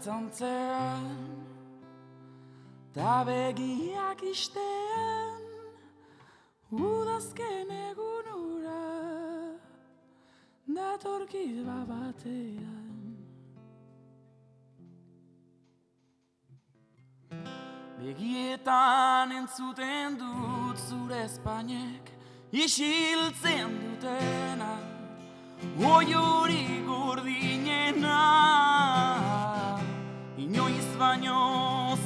betzantzean ta begiak istean udazken egunura datorkit batean. Begietan entzuten dut zure espainek isiltzen dutena, oiuri gordinena, inoiz baino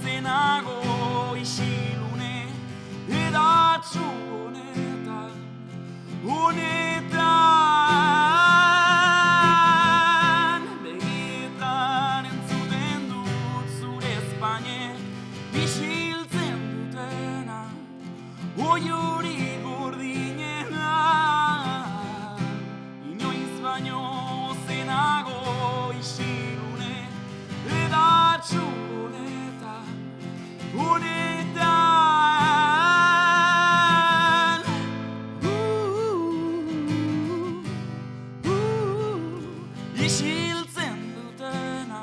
zenago isilune edatxu honetan, begietan entzuten dut zure espainek isiltzen dutena, oiuri gordinena, inoiz baino zenago isilune edatxu honetan, isiltzen dutena.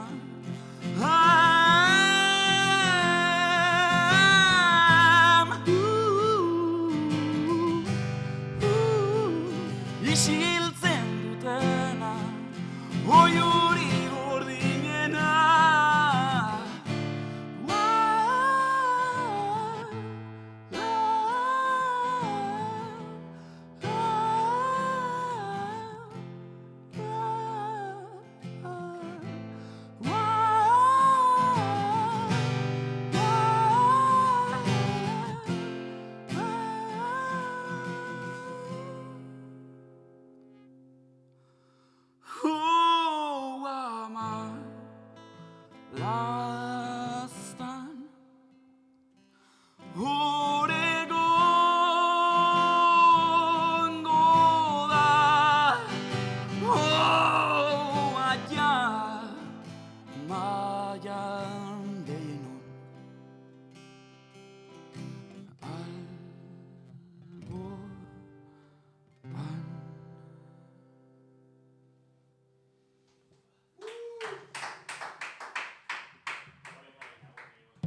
Isiltzen dutena,